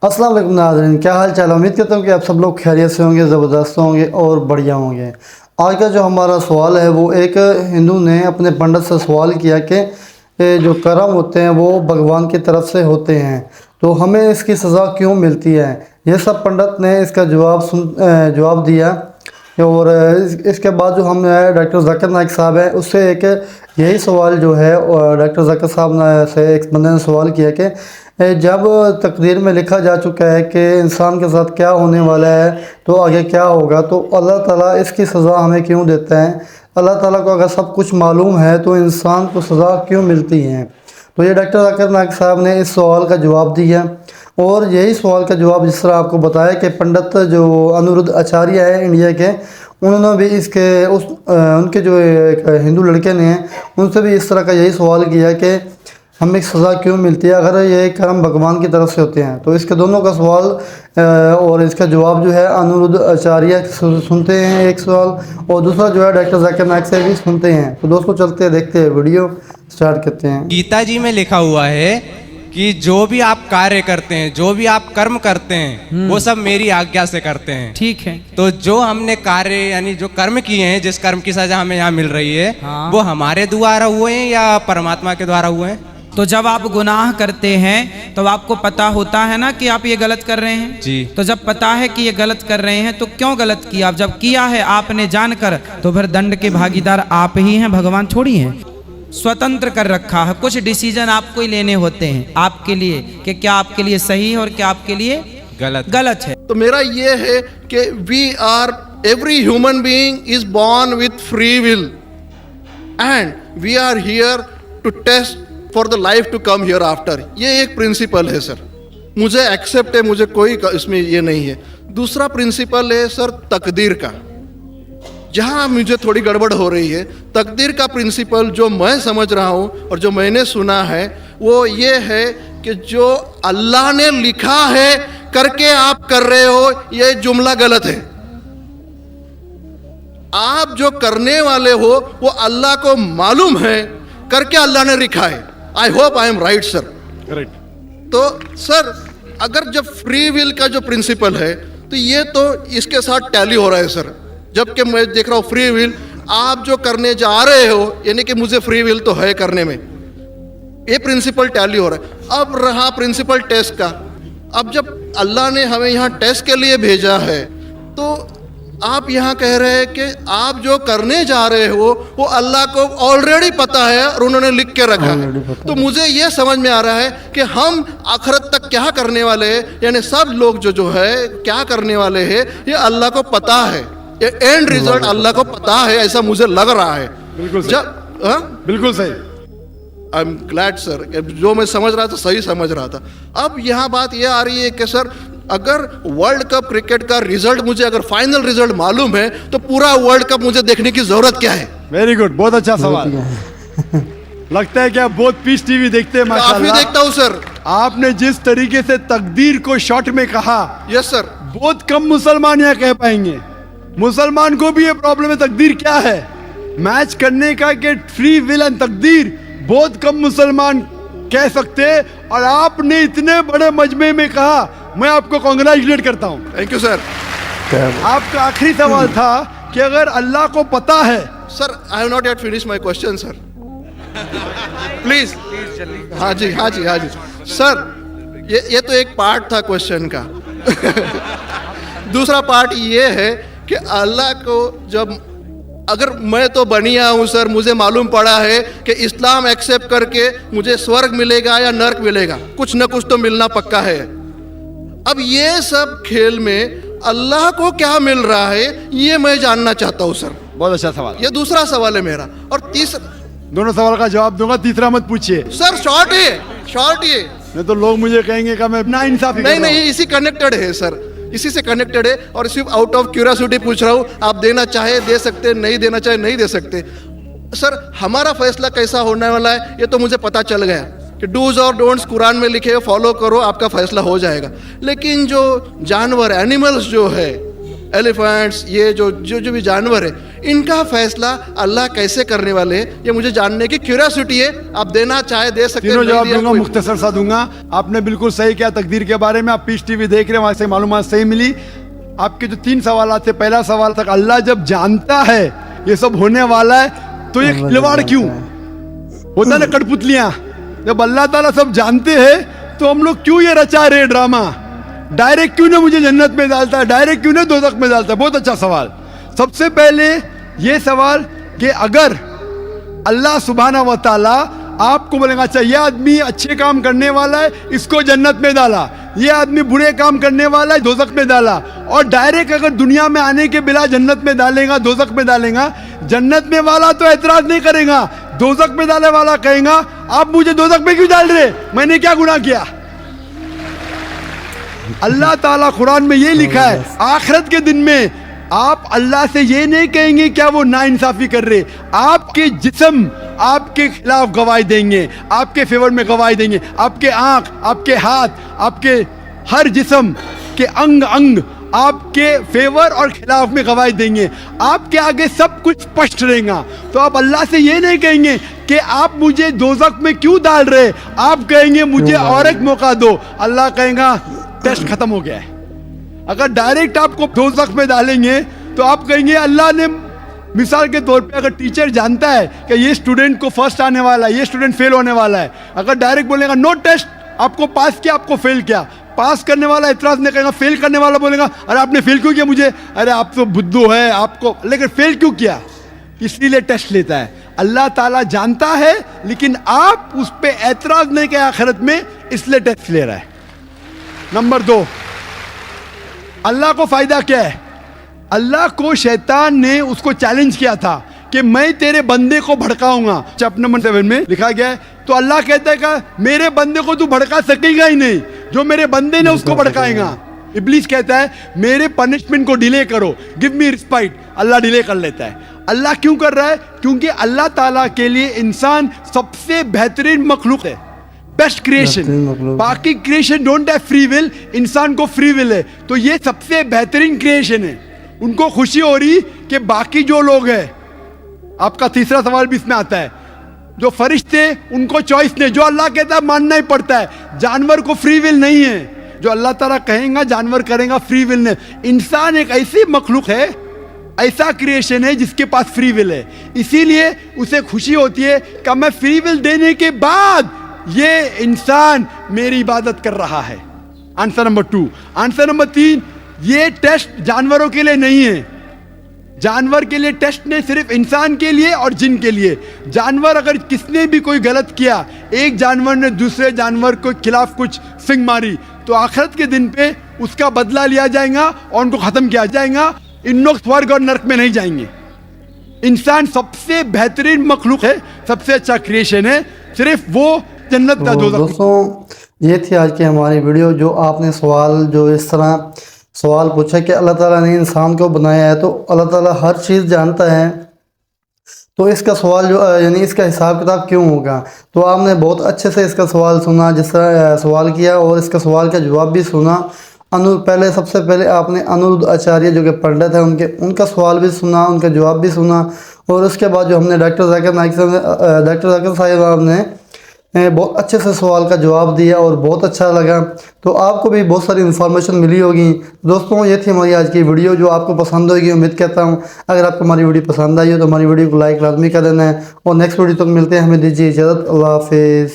अस्सलाम वालेकुम नाज़रीन, क्या हाल चाल। उम्मीद करता हूँ कि आप सब लोग खैरियत से होंगे, ज़बरदस्त होंगे और बढ़िया होंगे। आज का जो हमारा सवाल है वो एक हिंदू ने अपने पंडित से सवाल किया कि जो कर्म होते हैं वो भगवान की तरफ से होते हैं तो हमें इसकी सज़ा क्यों मिलती है। ये सब पंडित ने इसका जवाब दिया। और इसके बाद जो हम डॉक्टर ज़ाकिर नाइक साहब हैं उससे एक यही सवाल जो है डॉक्टर ज़ाकिर साहब से एक बंदे ने सवाल किया कि जब तकदीर में लिखा जा चुका है कि इंसान के साथ क्या होने वाला है तो आगे क्या होगा, तो अल्लाह ताला इसकी सज़ा हमें क्यों देता है। अल्लाह ताला को अगर सब कुछ मालूम है तो इंसान को सज़ा क्यों मिलती है। तो ये डॉक्टर ज़ाकिर नाइक साहब ने इस सवाल का जवाब दिया और यही सवाल का जवाब जिस तरह आपको बताया कि पंडित जो अनिरुद्ध आचार्य है इंडिया के, उन्होंने भी उनके जो एक हिंदू लड़के ने उनसे भी इस तरह का यही सवाल किया कि हमें सज़ा क्यों मिलती है अगर ये कर्म भगवान की तरफ से होते हैं। तो इसके दोनों का सवाल और इसका जवाब जो है अनिरुद्ध आचार्य सुनते हैं एक सवाल, और दूसरा जो है डॉक्टर ज़ाकिर नाइक से भी सुनते हैं। तो दोस्तों चलते हैं, देखते हैं, वीडियो स्टार्ट करते हैं। गीता जी में लिखा हुआ है कि जो भी आप कार्य करते हैं, जो भी आप कर्म करते हैं वो सब मेरी आज्ञा से करते हैं। ठीक है। तो जो हमने कार्य यानी जो कर्म किए हैं, जिस कर्म की सजा हमें यहाँ मिल रही है, हाँ। वो हमारे द्वारा हुए हैं या परमात्मा के द्वारा हुए हैं। तो जब आप गुनाह करते हैं तो आपको पता होता है ना कि आप ये गलत कर रहे हैं जी। तो जब पता है कि ये गलत कर रहे हैं तो क्यों गलत किया। जब किया है आपने जानकर तो फिर दंड के भागीदार आप ही हैं, भगवान छोड़ी हैं। स्वतंत्र कर रखा है, कुछ डिसीजन आपको ही लेने होते हैं आपके लिए कि क्या आपके लिए सही है और क्या आपके लिए गलत है। तो मेरा ये है कि we are every human being is born with free will and we are here to test for the life to come here after. ये एक प्रिंसिपल है सर, मुझे एक्सेप्ट है, मुझे कोई इसमें ये नहीं है। दूसरा प्रिंसिपल है सर तकदीर का, जहाँ मुझे थोड़ी गड़बड़ हो रही है। तकदीर का प्रिंसिपल जो मैं समझ रहा हूँ और जो मैंने सुना है वो ये है कि जो अल्लाह ने लिखा है करके आप कर रहे हो, ये जुमला गलत है। आप जो करने वाले हो वो अल्लाह को मालूम है करके अल्लाह ने लिखा है। I hope I am right sir. Correct. तो सर अगर जब फ्री विल का जो प्रिंसिपल है तो ये तो इसके साथ टैली हो रहा है सर। जबकि मैं देख रहा हूँ फ्री विल आप जो करने जा रहे हो यानी कि मुझे फ्री विल तो है करने में, ये प्रिंसिपल टैली हो रहा है। अब रहा प्रिंसिपल टेस्ट का। अब जब अल्लाह ने हमें यहाँ टेस्ट के लिए भेजा है तो आप यहाँ कह रहे हैं कि आप जो करने जा रहे हो वो अल्लाह को ऑलरेडी पता है और उन्होंने लिख के रखा है। तो मुझे ये समझ में आ रहा है कि हम आखिरत तक क्या करने वाले हैं, यानी सब लोग जो है क्या करने वाले हैं ये अल्लाह को पता है, ये एंड रिजल्ट अल्लाह को पता है, ऐसा मुझे लग रहा है। बिल्कुल सही। बिल्कुल सही। आई एम ग्लैड सर, जो मैं समझ रहा था सही समझ रहा था। अब यहाँ बात ये आ रही है कि सर अगर वर्ल्ड कप क्रिकेट का रिजल्ट मुझे अगर फाइनल रिजल्ट मालूम है तो पूरा वर्ल्ड कप मुझे देखने की जरूरत क्या है। वेरी गुड, बहुत अच्छा सवाल। लगता है कि आप बहुत पीस टीवी देखते हैं। काफी माशाल्लाह देखता हूँ सर। आपने जिस तरीके से तकदीर को शॉर्ट में कहा, यस सर, बहुत कम मुसलमान यहाँ कह पाएंगे। मुसलमान को भी ये प्रॉब्लम है तकदीर क्या है, मैच करने का कि फ्री विल एंड तकदीर बहुत कम मुसलमान कह सकते हैं। और आपने इतने बड़े मजमे में कहा, मैं आपको कांग्रेचुलेट करता हूँ। Thank you sir. आपका आखिरी सवाल था कि अगर अल्लाह को पता है। Sir I have not yet finish my question sir, please. हाँ जी हाँ जी हाँ जी सर, ये तो एक पार्ट था क्वेश्चन का। दूसरा पार्ट ये है कि अल्लाह को जब अगर मैं तो बनिया हूँ सर, मुझे मालूम पड़ा है कि इस्लाम एक्सेप्ट करके मुझे स्वर्ग मिलेगा या नर्क मिलेगा, कुछ न कुछ तो मिलना पक्का है। अब ये सब खेल में अल्लाह को क्या मिल रहा है ये मैं जानना चाहता हूँ सर। बहुत अच्छा सवाल। ये दूसरा सवाल है मेरा। और तीसरा, दोनों सवाल का जवाब दूंगा, तीसरा मत पूछिए सर शॉर्ट है, शॉर्ट ये नहीं तो लोग मुझे कहेंगे कि मैं ना इंसाफी कर नहीं रहा हूं। नहीं, इसी कनेक्टेड है सर, इसी से कनेक्टेड है। और सिर्फ आउट ऑफ क्यूरियोसिटी पूछ रहा हूँ, आप देना चाहे दे सकते, नहीं देना चाहे नहीं दे सकते। सर हमारा फैसला कैसा होने वाला है ये तो मुझे पता चल गया कि डूज और डोंट्स कुरान में लिखे, फॉलो करो, आपका फैसला हो जाएगा। लेकिन जो जानवर एनिमल्स जो है, एलिफेंट्स, ये जो भी जानवर है, इनका फैसला अल्लाह कैसे करने वाले हैं, ये मुझे जानने की क्यूरियोसिटी है। आप देना चाहे दे सकते हैं, तीनों नहीं जवाब दिया दूंगा, कोई- मुख्तसर सा दूंगा। आपने बिल्कुल सही किया तकदीर के बारे में। आप पीस टीवी देख रहे हैं, वहां से मालूमात सही मिली। आपके जो 3 सवाल थे, पहला सवाल तक अल्लाह जब जानता है ये सब होने वाला है तो ये खिलवाड़ क्यों होता है ना, कठपुतलियां। जब अल्लाह ताला सब जानते हैं तो हम लोग क्यों ये रचा रहे ड्रामा? डायरेक्ट क्यों ना मुझे जन्नत में डालता है, डायरेक्ट क्यों ना दोज़ख में डालता है? बहुत अच्छा सवाल। सबसे पहले ये सवाल कि अगर अल्लाह सुब्हाना व तआला आपको बोलेगा अच्छा ये आदमी अच्छे काम करने वाला है, इसको जन्नत में डाला, ये आदमी बुरे काम करने वाला है, दोज़ख में डाला, और डायरेक्ट अगर दुनिया में आने के बिना जन्नत में डालेगा, दोज़ख में डालेगा, जन्नत में वाला तो एतराज नहीं करेगा, दोज़ख में डालने वाला कहेगा आप मुझे दोज़ख में क्यों डाल रहे, मैंने क्या गुनाह किया? अल्लाह ताला कुरान में ये लिखा है, आखिरत के दिन में आप अल्लाह से ये नहीं कहेंगे क्या वो नाइंसाफी कर रहे, आपके जिस्म आपके खिलाफ गवाही देंगे, आपके फेवर में गवाही देंगे, आपके आंख, आपके हाथ, आपके हर जिस्म के अंग अंग आपके फेवर और खिलाफ में गवाही देंगे, आपके आगे सब कुछ स्पष्ट रहेगा। तो आप अल्लाह से ये नहीं कहेंगे कि आप मुझे दोज़ख में क्यों डाल रहे, आप कहेंगे मुझे और एक मौका दो। अल्लाह कहेगा टेस्ट खत्म हो गया है। अगर डायरेक्ट आपको दोज़ख में डालेंगे तो आप कहेंगे अल्लाह ने, मिसाल के तौर पे अगर टीचर जानता है कि ये स्टूडेंट को फर्स्ट आने वाला है, ये स्टूडेंट फेल होने वाला है, अगर डायरेक्ट बोलेगा नो टेस्ट, आपको पास किया, आपको फेल किया, पास करने वाला एतराज नहीं करेगा, फेल करने वाला बोलेगा अरे आपने फेल क्यों किया मुझे, अरे आप तो बुद्धू है आपको, लेकिन फेल क्यों किया, इसलिए टेस्ट लेता है। अल्लाह ताला जानता है लेकिन आप उस पर एतराज नहीं किया आखिरत में, इसलिए टेस्ट ले रहा है। नंबर 2, अल्लाह को फायदा क्या है? अल्लाह को शैतान ने उसको चैलेंज किया था कि मैं तेरे बंदे को भड़काऊंगा। चैप्टर नंबर 7 में लिखा गया है। तो अल्लाह कहता है कि मेरे बंदे को तू भड़का सकेगा ही नहीं, जो मेरे बंदे ने उसको भड़काएगा। इब्लीस कहता है मेरे पनिशमेंट को डिले करो, गिव मी रिस्पाइट, अल्लाह डिले कर लेता है। अल्लाह क्यों कर रहा है? क्योंकि अल्लाह ताला के लिए इंसान सबसे बेहतरीन मखलूक है, बेस्ट क्रिएशन। बाकी creation don't have free will, इंसान को फ्री विल है, तो ये सबसे बेहतरीन क्रिएशन है। उनको खुशी हो रही कि बाकी जो लोग हैं, आपका तीसरा सवाल भी इसमें आता है, जो फरिश्ते उनको चॉइस नहीं, जो अल्लाह कहता है मानना ही पड़ता है। जानवर को फ्री विल नहीं है, जो अल्लाह ताला कहेगा जानवर करेगा, फ्री विल नहीं। इंसान एक ऐसी मखलूक है, ऐसा क्रिएशन है जिसके पास फ्री विल है, इसीलिए उसे खुशी होती है कि मैं फ्री विल देने के बाद ये इंसान मेरी इबादत कर रहा है। Answer number 2। आंसर नंबर 3, ये टेस्ट जानवरों के लिए नहीं है। जानवर के लिए टेस्ट नहीं, सिर्फ इंसान के लिए और जिन के लिए। जानवर अगर किसने भी कोई गलत किया, एक जानवर ने दूसरे जानवर के खिलाफ कुछ सिंग मारी, तो आखिरत के दिन पे उसका बदला लिया जाएगा और उनको खत्म किया जाएगा। इन लोग स्वर्ग और नरक में नहीं जाएंगे। इंसान सबसे बेहतरीन मखलूक है, सबसे अच्छा क्रिएशन है, सिर्फ वो जन्नत का दोज़ख। दोस्तों ये थी आज की हमारी वीडियो। जो आपने सवाल जो इस तरह सवाल पूछा कि अल्लाह ताला ने इंसान को बनाया है, तो अल्लाह ताला हर चीज़ जानता है, तो इसका सवाल जो यानी इसका हिसाब किताब क्यों होगा? तो आपने बहुत अच्छे से इसका सवाल सुना, जिस तरह सवाल किया, और इसका सवाल का जवाब भी सुना। पहले सबसे पहले आपने अनिरुद्ध आचार्य जो कि पंडित है उनका सवाल भी सुना, उनका जवाब भी सुना, और उसके बाद जो हमने डॉक्टर जाकिर साहब ने बहुत अच्छे से सवाल का जवाब दिया और बहुत अच्छा लगा। तो आपको भी बहुत सारी इन्फॉर्मेशन मिली होगी। दोस्तों ये थी हमारी आज की वीडियो, जो आपको पसंद होगी उम्मीद करता हूँ। अगर आपको हमारी वीडियो पसंद आई हो तो हमारी वीडियो को लाइक लाजमी कर देना है, और नेक्स्ट वीडियो तक मिलते हैं। हमें दीजिए इजाज़त। अल्लाह हाफिज़।